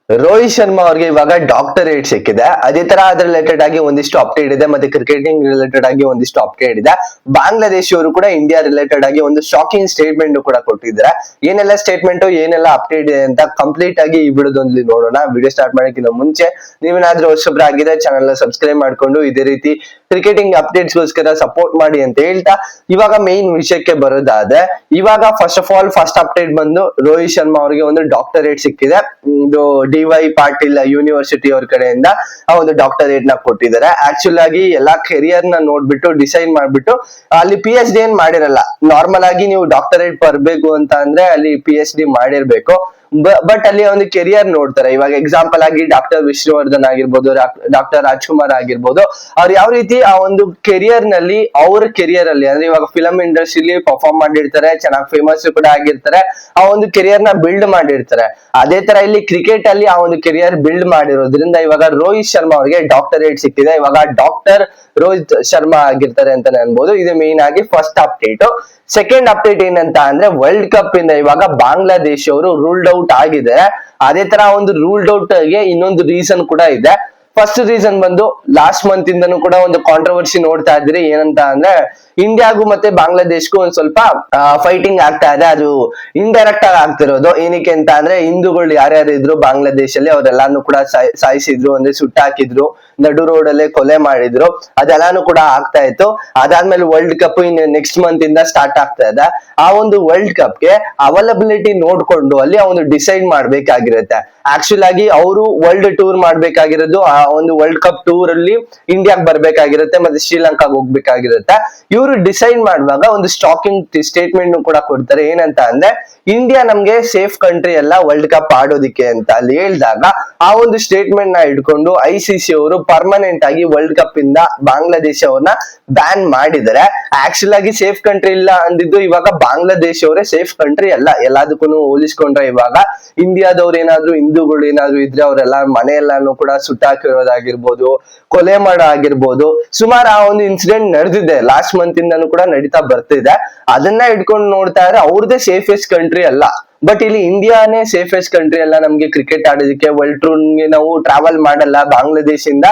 ರೋಹಿತ್ ಶರ್ಮಾ ಅವ್ರಿಗೆ ಇವಾಗ ಡಾಕ್ಟರೇಟ್ ಸಿಕ್ಕಿದೆ. ಅದೇ ತರ ಅದ್ರ ರಿಲೇಟೆಡ್ ಆಗಿ ಒಂದಿಷ್ಟು ಅಪ್ಡೇಟ್ ಇದೆ, ಮತ್ತೆ ಕ್ರಿಕೆಟಿಂಗ್ ರಿಲೇಟೆಡ್ ಆಗಿ ಒಂದಿಷ್ಟು ಅಪ್ಡೇಟ್ ಇದೆ. ಬಾಂಗ್ಲಾದೇಶಿಯವರು ಕೂಡ ಇಂಡಿಯಾ ರಿಲೇಟೆಡ್ ಆಗಿ ಒಂದು ಶಾಕಿಂಗ್ ಸ್ಟೇಟ್ಮೆಂಟ್ ಕೂಡ ಕೊಟ್ಟಿದ್ದಾರೆ. ಏನೆಲ್ಲ ಸ್ಟೇಟ್ಮೆಂಟ್, ಏನೆಲ್ಲ ಅಪ್ಡೇಟ್ ಇದೆ ಅಂತ ಕಂಪ್ಲೀಟ್ ಆಗಿ ಈ ವಿಡಿಯೋದಲ್ಲಿ ನೋಡೋಣ. ವಿಡಿಯೋ ಸ್ಟಾರ್ಟ್ ಮಾಡೋಕ್ಕಿಂತ ಮುಂಚೆ ನೀವೇನಾದ್ರೂ ಹೊಸಬ್ರಾಗಿದ್ರೆ ಚಾನಲ್ ಸಬ್ಸ್ಕ್ರೈಬ್ ಮಾಡ್ಕೊಂಡು ಇದೇ ರೀತಿ ಕ್ರಿಕೆಟಿಂಗ್ ಅಪ್ಡೇಟ್ಸ್ ಗೋಸ್ಕರ ಸಪೋರ್ಟ್ ಮಾಡಿ ಅಂತ ಹೇಳ್ತಾ ಇವಾಗ ಮೇನ್ ವಿಷಯಕ್ಕೆ ಬರೋದಾದ್ರೆ, ಇವಾಗ first of all first update ಬಂದು ರೋಹಿತ್ ಶರ್ಮಾ ಅವರಿಗೆ ಒಂದು ಡಾಕ್ಟರೇಟ್ ಸಿಕ್ಕಿದೆ. ಇದು DY ಪಾಟೀಲ್ ಯೂನಿವರ್ಸಿಟಿ ಅವ್ರ ಕಡೆಯಿಂದ ಆ ಒಂದು ಡಾಕ್ಟರೇಟ್ ನ ಕೊಟ್ಟಿದ್ದಾರೆ. ಆಕ್ಚುಲ್ ಆಗಿ ಎಲ್ಲಾ ಕೆರಿಯರ್ ನ ನೋಡ್ಬಿಟ್ಟು ಡಿಸೈಡ್ ಮಾಡ್ಬಿಟ್ಟು ಅಲ್ಲಿ PhD ಏನ್ ಮಾಡಿರಲ್ಲ. ನಾರ್ಮಲ್ ಆಗಿ ನೀವು ಡಾಕ್ಟರೇಟ್ ಬರ್ಬೇಕು ಅಂತ ಅಂದ್ರೆ ಅಲ್ಲಿ PhD ಮಾಡಿರ್ಬೇಕು. ಬಟ್ ಅಲ್ಲಿ ಒಂದು ಕೆರಿಯರ್ ನೋಡ್ತಾರೆ. ಇವಾಗ ಎಕ್ಸಾಂಪಲ್ ಆಗಿ ಡಾಕ್ಟರ್ ವಿಷ್ಣುವರ್ಧನ್ ಆಗಿರ್ಬೋದು, ಡಾಕ್ಟರ್ ರಾಜ್ಕುಮಾರ್ ಆಗಿರ್ಬೋದು, ಅವ್ರು ಯಾವ ರೀತಿ ಆ ಒಂದು ಕೆರಿಯರ್ ನಲ್ಲಿ ಅವ್ರ ಕೆರಿಯರ್ ಅಲ್ಲಿ ಅಂದ್ರೆ ಇವಾಗ ಫಿಲಂ ಇಂಡಸ್ಟ್ರಿಲಿ ಪರ್ಫಾರ್ಮ್ ಮಾಡಿರ್ತಾರೆ, ಚೆನ್ನಾಗಿ ಫೇಮಸ್ ಕೂಡ ಆಗಿರ್ತಾರೆ, ಆ ಒಂದು ಕೆರಿಯರ್ ನ ಬಿಲ್ಡ್ ಮಾಡಿರ್ತಾರೆ. ಅದೇ ತರ ಇಲ್ಲಿ ಕ್ರಿಕೆಟ್ ಅಲ್ಲಿ ಆ ಒಂದು ಕೆರಿಯರ್ ಬಿಲ್ಡ್ ಮಾಡಿರೋದ್ರಿಂದ ಇವಾಗ ರೋಹಿತ್ ಶರ್ಮಾ ಅವ್ರಿಗೆ ಡಾಕ್ಟರೇಟ್ ಸಿಕ್ಕಿದೆ. ಇವಾಗ ಡಾಕ್ಟರ್ ರೋಹಿತ್ ಶರ್ಮಾ ಆಗಿರ್ತಾರೆ ಅಂತಾನೆ ಅನ್ಬೋದು. ಇದು ಮೇನ್ ಆಗಿ ಫಸ್ಟ್ ಅಪ್ಡೇಟ್. ಸೆಕೆಂಡ್ ಅಪ್ಡೇಟ್ ಏನಂತ ಅಂದ್ರೆ, ವರ್ಲ್ಡ್ ಕಪ್ ಇಂದ ಇವಾಗ ಬಾಂಗ್ಲಾದೇಶ ಅವರು ರೂಲ್ಡ್ ಔಟ್ ಆಗಿದೆ. ಅದೇ ತರ ಒಂದು ರೂಲ್ಡ್ ಔಟ್ ಗೆ ಇನ್ನೊಂದು ರೀಸನ್ ಕೂಡ ಇದೆ. ಫಸ್ಟ್ ರೀಸನ್ ಬಂದು ಲಾಸ್ಟ್ ಮಂತ್ ಇಂದನೂ ಕೂಡ ಒಂದು ಕಾಂಟ್ರವರ್ಸಿ ನೋಡ್ತಾ ಇದ್ರಿ. ಏನಂತ ಅಂದ್ರೆ, ಇಂಡಿಯಾಗೂ ಮತ್ತೆ ಬಾಂಗ್ಲಾದೇಶ್ಗೂ ಒಂದ್ ಸ್ವಲ್ಪ ಫೈಟಿಂಗ್ ಆಗ್ತಾ ಇದೆ. ಅದು ಇಂಡೈರೆಕ್ಟ್ ಆಗಿ ಆಗ್ತಿರೋದು. ಏನಕ್ಕೆ ಅಂತ ಅಂದ್ರೆ, ಹಿಂದೂಗಳು ಯಾರ್ಯಾರು ಇದ್ರು ಬಾಂಗ್ಲಾದೇಶಲ್ಲಿ ಅವರೆಲ್ಲಾನು ಕೂಡ ಸಾಯಿಸಿದ್ರು, ಅಂದ್ರೆ ಸುಟ್ಟಾಕಿದ್ರು, ನಡು ರೋಡ್ ಅಲ್ಲೇ ಕೊಲೆ ಮಾಡಿದ್ರು. ಅದೆಲ್ಲಾನು ಕೂಡ ಆಗ್ತಾ ಇತ್ತು. ಅದಾದ್ಮೇಲೆ ವರ್ಲ್ಡ್ ಕಪ್ ಇನ್ ನೆಕ್ಸ್ಟ್ ಮಂತ್ ಇಂದ ಸ್ಟಾರ್ಟ್ ಆಗ್ತಾ ಇದೆ. ಆ ಒಂದು ವರ್ಲ್ಡ್ ಕಪ್ ಗೆ ಅವೈಲಬಿಲಿಟಿ ನೋಡ್ಕೊಂಡು ಅಲ್ಲಿ ಒಂದು ಡಿಸೈಡ್ ಮಾಡ್ಬೇಕಾಗಿರುತ್ತೆ. ಆಕ್ಚುಲ್ ಆಗಿ ಅವರು ವರ್ಲ್ಡ್ ಟೂರ್ ಮಾಡ್ಬೇಕಾಗಿರೋದು, ಆ ಒಂದು ವರ್ಲ್ಡ್ ಕಪ್ ಟೂರ್ ಅಲ್ಲಿ ಇಂಡಿಯಾಗ್ ಬರ್ಬೇಕಾಗಿರುತ್ತೆ, ಮತ್ತೆ ಶ್ರೀಲಂಕಾಗ್ ಹೋಗ್ಬೇಕಾಗಿರುತ್ತೆ. ಇವರು ಡಿಸೈಡ್ ಮಾಡುವಾಗ ಒಂದು ಸ್ಟಾಕಿಂಗ್ ಸ್ಟೇಟ್ಮೆಂಟ್ ಕೂಡ ಕೊಡ್ತಾರೆ. ಏನಂತ ಅಂದ್ರೆ, ಇಂಡಿಯಾ ನಮ್ಗೆ ಸೇಫ್ ಕಂಟ್ರಿ ಅಲ್ಲ ವರ್ಲ್ಡ್ ಕಪ್ ಆಡೋದಿಕ್ಕೆ ಅಂತ ಅಲ್ಲಿ ಹೇಳಿದಾಗ, ಆ ಒಂದು ಸ್ಟೇಟ್ಮೆಂಟ್ ನ ಇಟ್ಕೊಂಡು ICC ಅವರು ಪರ್ಮನೆಂಟ್ ಆಗಿ ವರ್ಲ್ಡ್ ಕಪ್ ಇಂದ ಬಾಂಗ್ಲಾದೇಶವನ್ನ ಬ್ಯಾನ್ ಮಾಡಿದ್ದಾರೆ. ಆಕ್ಚುಲ್ ಆಗಿ ಸೇಫ್ ಕಂಟ್ರಿ ಇಲ್ಲ ಅಂದಿದ್ದು ಇವಾಗ ಬಾಂಗ್ಲಾದೇಶ ಅವರೇ ಸೇಫ್ ಕಂಟ್ರಿ ಅಲ್ಲ. ಎಲ್ಲದಕ್ಕೂ ಹೋಲಿಸ್ಕೊಂಡ್ರೆ ಇವಾಗ ಇಂಡಿಯಾದವ್ರು ಏನಾದ್ರು ಹಿಂದೂಗಳು ಏನಾದ್ರು ಇದ್ರೆ ಅವರೆಲ್ಲ ಮನೆಯೆಲ್ಲಾನು ಕೂಡ ಸುಟ್ಟಾಕಿರೋದಾಗಿರ್ಬೋದು, ಕೊಲೆ ಮಾಡೋ ಆಗಿರ್ಬೋದು, ಸುಮಾರು ಆ ಒಂದು ಇನ್ಸಿಡೆಂಟ್ ನಡೆದಿದೆ. ಲಾಸ್ಟ್ ಮಂತ್ ಇಂದನೂ ಕೂಡ ನಡೀತಾ ಬರ್ತಿದೆ. ಅದನ್ನ ಇಟ್ಕೊಂಡು ನೋಡ್ತಾ ಇದ್ರೆ ಅವ್ರದೇ ಸೇಫೆಸ್ಟ್ ಕಂಟ್ರಿ ಅಲ್ಲ. ಬಟ್ ಇಲ್ಲಿ ಇಂಡಿಯಾನೇ ಸೇಫೆಸ್ಟ್ ಕಂಟ್ರಿ ಅಲ್ಲ ನಮ್ಗೆ ಕ್ರಿಕೆಟ್ ಆಡೋದಕ್ಕೆ. ವರ್ಲ್ಡ್ ಟೂರ್ಗೆ ನಾವು ಟ್ರಾವೆಲ್ ಮಾಡಲ್ಲ, ಬಾಂಗ್ಲಾದೇಶಿಂದ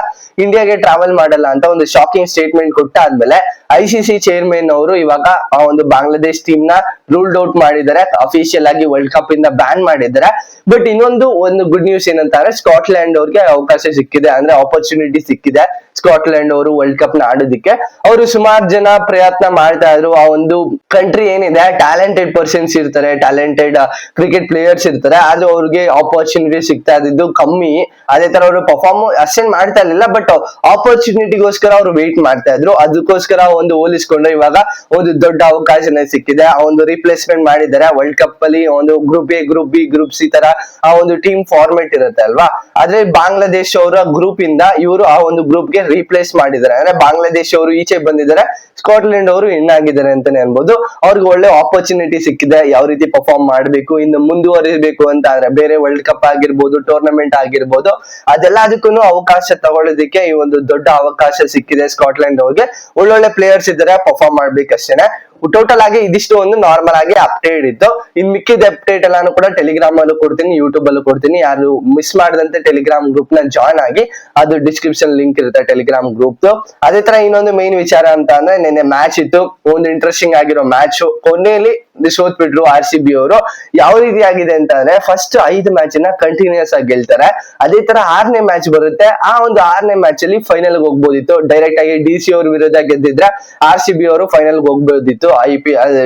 ಇಂಡಿಯಾಗೆ ಟ್ರಾವೆಲ್ ಮಾಡಲ್ಲ ಅಂತ ಒಂದು ಶಾಕಿಂಗ್ ಸ್ಟೇಟ್ಮೆಂಟ್ ಕೊಟ್ಟಾದ್ಮೇಲೆ ICC ಚೇರ್ಮನ್ ಅವರು ಇವಾಗ ಆ ಒಂದು ಬಾಂಗ್ಲಾದೇಶ್ ಟೀಮ್ ನ ರೂಲ್ಡ್ ಔಟ್ ಮಾಡಿದ್ದಾರೆ. ಅಫಿಷಿಯಲ್ ಆಗಿ ವರ್ಲ್ಡ್ ಕಪ್ ಇಂದ ಬ್ಯಾನ್ ಮಾಡಿದ್ದಾರೆ. ಬಟ್ ಇನ್ನೊಂದು ಗುಡ್ ನ್ಯೂಸ್ ಏನಂತಾರೆ, ಸ್ಕಾಟ್ಲೆಂಡ್ ಅವ್ರಿಗೆ ಅವಕಾಶ ಸಿಕ್ಕಿದೆ, ಅಂದ್ರೆ ಆಪರ್ಚುನಿಟಿ ಸಿಕ್ಕಿದೆ ಸ್ಕಾಟ್ಲೆಂಡ್ ಅವರು ವರ್ಲ್ಡ್ ಕಪ್ ನ ಆಡೋದಿಕ್ಕೆ. ಅವರು ಸುಮಾರು ಜನ ಪ್ರಯತ್ನ ಮಾಡ್ತಾ ಇದ್ರು. ಆ ಒಂದು ಕಂಟ್ರಿ ಏನಿದೆ, ಟ್ಯಾಲೆಂಟೆಡ್ ಪರ್ಸನ್ಸ್ ಇರ್ತಾರೆ, ಟ್ಯಾಲೆಂಟೆಡ್ ಕ್ರಿಕೆಟ್ ಪ್ಲೇಯರ್ಸ್ ಇರ್ತಾರೆ, ಆದ್ರೆ ಅವ್ರಿಗೆ ಆಪರ್ಚುನಿಟಿ ಸಿಗ್ತಾ ಇದ್ದು ಕಮ್ಮಿ. ಅದೇ ತರ ಅವರು ಪರ್ಫಾರ್ಮ್ ಅಷ್ಟೇನ್ ಮಾಡ್ತಾ ಇರ್ಲಿಲ್ಲ, ಬಟ್ ಆಪರ್ಚುನಿಟಿಗೋಸ್ಕರ ಅವ್ರು ವೇಟ್ ಮಾಡ್ತಾ ಇದ್ರು. ಅದಕ್ಕೋಸ್ಕರ ಒಂದು ಹೋಲಿಸ್ಕೊಂಡ್ರೆ ಇವಾಗ ಒಂದು ದೊಡ್ಡ ಅವಕಾಶನೇ ಸಿಕ್ಕಿದೆ. ಆ ಒಂದು ರಿಪ್ಲೇಸ್ಮೆಂಟ್ ಮಾಡಿದ್ದಾರೆ ವರ್ಲ್ಡ್ ಕಪ್ ಅಲ್ಲಿ. ಒಂದು group A, group B, group C ತರ ಆ ಒಂದು ಟೀಮ್ ಫಾರ್ಮೆಟ್ ಇರುತ್ತೆ ಅಲ್ವಾ. ಆದ್ರೆ ಬಾಂಗ್ಲಾದೇಶ ಅವರ ಗ್ರೂಪ್ ಇಂದ ಇವರು ಆ ಒಂದು ಗ್ರೂಪ್ ಗೆ ರೀಪ್ಲೇಸ್ ಮಾಡಿದ್ದಾರೆ. ಅಂದ್ರೆ ಬಾಂಗ್ಲಾದೇಶ ಅವರು ಈಚೆ ಬಂದಿದ್ದಾರೆ, ಸ್ಕಾಟ್ಲೆಂಡ್ ಅವರು ವಿನ್ ಆಗಿದ್ದಾರೆ ಅಂತಾನೆ ಅನ್ಬೋದು. ಅವ್ರಿಗೆ ಒಳ್ಳೆ ಆಪರ್ಚುನಿಟಿ ಸಿಕ್ಕಿದೆ, ಯಾವ ರೀತಿ ಪರ್ಫಾರ್ಮ್ ಮಾಡ್ಬೇಕು, ಇನ್ನು ಮುಂದುವರಿಬೇಕು ಅಂತ ಅಂದ್ರೆ ಬೇರೆ ವರ್ಲ್ಡ್ ಕಪ್ ಆಗಿರ್ಬೋದು, ಟೂರ್ನಮೆಂಟ್ ಆಗಿರ್ಬೋದು, ಅದೆಲ್ಲದಕ್ಕೂ ಅವಕಾಶ ತಗೊಳ್ಳೋದಕ್ಕೆ ಈ ಒಂದು ದೊಡ್ಡ ಅವಕಾಶ ಸಿಕ್ಕಿದೆ ಸ್ಕಾಟ್ಲೆಂಡ್ ಅವ್ರಿಗೆ. ಒಳ್ಳೊಳ್ಳೆ ಪ್ಲೇಯರ್ಸ್ ಇದ್ದಾರೆ, ಪರ್ಫಾರ್ಮ್ ಮಾಡ್ಬೇಕಷ್ಟೇನೆ. ಟೋಟಲ್ ಆಗಿ ಇದಿಷ್ಟು ಒಂದು ನಾರ್ಮಲ್ ಆಗಿ ಅಪ್ಡೇಟ್ ಇತ್ತು. ಇನ್ ಮಿಕ್ಕಿದ ಅಪ್ಡೇಟ್ ಎಲ್ಲಾನು ಕೂಡ ಟೆಲಿಗ್ರಾಮ್ ಅಲ್ಲೂ ಕೊಡ್ತೀನಿ, ಯೂಟ್ಯೂಬ್ ಅಲ್ಲೂ ಕೊಡ್ತೀನಿ. ಯಾರು ಮಿಸ್ ಮಾಡದಂತೆ ಟೆಲಿಗ್ರಾಮ್ ಗ್ರೂಪ್ ನ ಜಾಯ್ನ್ ಆಗಿ, ಅದು ಡಿಸ್ಕ್ರಿಪ್ಷನ್ ಲಿಂಕ್ ಇರುತ್ತೆ ಟೆಲಿಗ್ರಾಮ್ ಗ್ರೂಪ್. ಅದೇ ತರ ಇನ್ನೊಂದು ಮೈನ್ ವಿಚಾರ ಅಂತ ಅಂದ್ರೆ, ನಿನ್ನೆ ಮ್ಯಾಚ್ ಇತ್ತು, ಒಂದು ಇಂಟ್ರೆಸ್ಟಿಂಗ್ ಆಗಿರೋ ಮ್ಯಾಚ್. ಕೊನೆಯಲ್ಲಿ ಸೋತ್ ಬಿಟ್ರು RCB ಅವರು. ಯಾವ ರೀತಿ ಆಗಿದೆ ಅಂತ ಅಂದ್ರೆ, ಫಸ್ಟ್ 5 ಮ್ಯಾಚ್ ನ ಕಂಟಿನ್ಯೂಸ್ ಆಗಿ ಗೆಲ್ತಾರೆ. ಅದೇ ತರ 6ನೇ ಮ್ಯಾಚ್ ಬರುತ್ತೆ. ಆ ಒಂದು 6ನೇ ಮ್ಯಾಚ್ ಅಲ್ಲಿ ಫೈನಲ್ ಹೋಗ್ಬೋದಿತ್ತು. ಡೈರೆಕ್ಟ್ ಆಗಿ DC ಅವ್ರ ವಿರುದ್ಧ ಗೆದ್ದಿದ್ರೆ RCB ಅವರು ಫೈನಲ್ ಹೋಗ್ಬೋದಿತ್ತು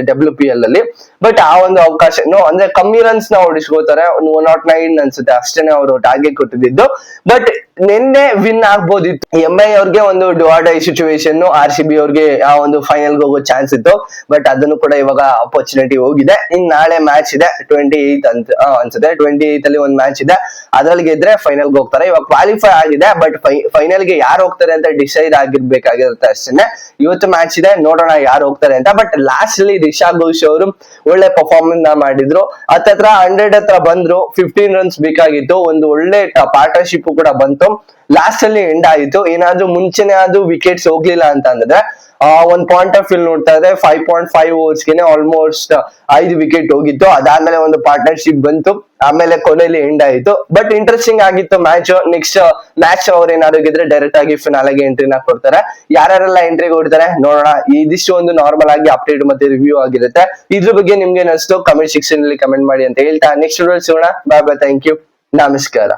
WPL ಅಲ್ಲಿ. ಬಟ್ ಆ ಒಂದು ಅವಕಾಶ ಅಂದ್ರೆ ಕಮ್ಮಿ ರನ್ಸ್ ನ ಹೊಡಿಸ್ಕೋತಾರೆ, 109 ಅನ್ಸುತ್ತೆ ಅಷ್ಟೇನೆ ಅವರು ಟಾರ್ಗೆಟ್ ಕೊಟ್ಟಿದ್ದು. ಬಟ್ ನಿನ್ನೆ ವಿನ್ ಆಗ್ಬೋದಿತ್ತು. MI ಅವ್ರಿಗೆ ಒಂದು ಡಿವೈಡ್ ಸಿಚುವೇಶನ್, RCB ಅವ್ರಿಗೆ ಆ ಒಂದು ಫೈನಲ್ ಹೋಗೋ ಚಾನ್ಸ್ ಇತ್ತು. ಬಟ್ ಅದನ್ನು ಕೂಡ ಇವಾಗ ಆಪರ್ಚುನಿಟಿ ಹೋಗಿದೆ. ಇನ್ ನಾಳೆ ಮ್ಯಾಚ್ ಇದೆ 28 ಅಂತ ಅನ್ಸುತ್ತೆ. 28 ಅಲ್ಲಿ ಒಂದು ಮ್ಯಾಚ್ ಇದೆ, ಅದ್ರಲ್ಲಿ ಗೆದ್ರೆ ಫೈನಲ್ ಹೋಗ್ತಾರೆ. ಇವಾಗ ಕ್ವಾಲಿಫೈ ಆಗಿದೆ, ಬಟ್ ಫೈನಲ್ ಗೆ ಯಾರು ಹೋಗ್ತಾರೆ ಅಂತ ಡಿಸೈಡ್ ಆಗಿರ್ಬೇಕಾಗಿರುತ್ತೆ ಅಷ್ಟೇನೆ. ಇವತ್ತು ಮ್ಯಾಚ್ ಇದೆ, ನೋಡೋಣ ಯಾರು ಹೋಗ್ತಾರೆ ಅಂತ. ಬಟ್ ಲಾಸ್ಟ್ ಅಲ್ಲಿ ರಿಷಾ ಘೋಷ್ ಅವರು ಒಳ್ಳೆ ಪರ್ಫಾರ್ಮೆನ್ಸ್ ಮಾಡಿದ್ರು. ಹತ್ರ 100 ಹತ್ರ ಬಂದ್ರು. 15 ರನ್ಸ್ ಬೇಕಾಗಿತ್ತು. ಒಂದು ಒಳ್ಳೆ ಪಾರ್ಟ್ನರ್ಶಿಪ್ ಕೂಡ ಬಂತು. ಲಾಸ್ಟ್ ಅಲ್ಲಿ ಎಂಡ್ ಆಯಿತು. ಏನಾದ್ರೂ ಮುಂಚೆನೆ ಅದು ವಿಕೆಟ್ಸ್ ಹೋಗ್ಲಿಲ್ಲ ಅಂತ ಅಂದ್ರೆ ಒಂದ್ ಪಾಯಿಂಟ್ ಆಫ್ ವ್ಯೂ ನೋಡ್ತಾ ಇದ್ರೆ 5.5 ಓವರ್ಸ್ಗೆನೆ ಆಲ್ಮೋಸ್ಟ್ 5 ವಿಕೆಟ್ ಹೋಗಿತ್ತು. ಅದಾದ್ಮೇಲೆ ಒಂದು ಪಾರ್ಟ್ನರ್ಶಿಪ್ ಬಂತು, ಆಮೇಲೆ ಕೊನೆಯಲ್ಲಿ ಎಂಡ್ ಆಯಿತು. ಬಟ್ ಇಂಟ್ರೆಸ್ಟಿಂಗ್ ಆಗಿತ್ತು ಮ್ಯಾಚ್. ನೆಕ್ಸ್ಟ್ ಮ್ಯಾಚ್ ಅವ್ರು ಏನಾದ್ರು ಗೆದ್ರೆ ಡೈರೆಕ್ಟ್ ಆಗಿ ಫಿನಾಲೆಗೆ ಎಂಟ್ರಿನ ಕೊಡ್ತಾರೆ. ಯಾರೆಲ್ಲ ಎಂಟ್ರಿ ಕೊಡ್ತಾರೆ ನೋಡೋಣ. ಇದಿಷ್ಟು ಒಂದು ನಾರ್ಮಲ್ ಆಗಿ ಅಪ್ಡೇಟ್ ಮತ್ತೆ ರಿವ್ಯೂ ಆಗಿರುತ್ತೆ. ಇದ್ರ ಬಗ್ಗೆ ನಿಮ್ಗೆ ಏನಿಸ್ತು ಕಮೆಂಟ್ ಸೆಕ್ಷನ್ ಅಲ್ಲಿ ಕಮೆಂಟ್ ಮಾಡಿ ಅಂತ ಹೇಳ್ತಾ ನೆಕ್ಸ್ಟ್ ವಿಡಿಯೋ ಸಿಗೋಣ. ಬಾಯ್ ಬಾಯ್, ಥ್ಯಾಂಕ್ ಯು, ನಮಸ್ಕಾರ.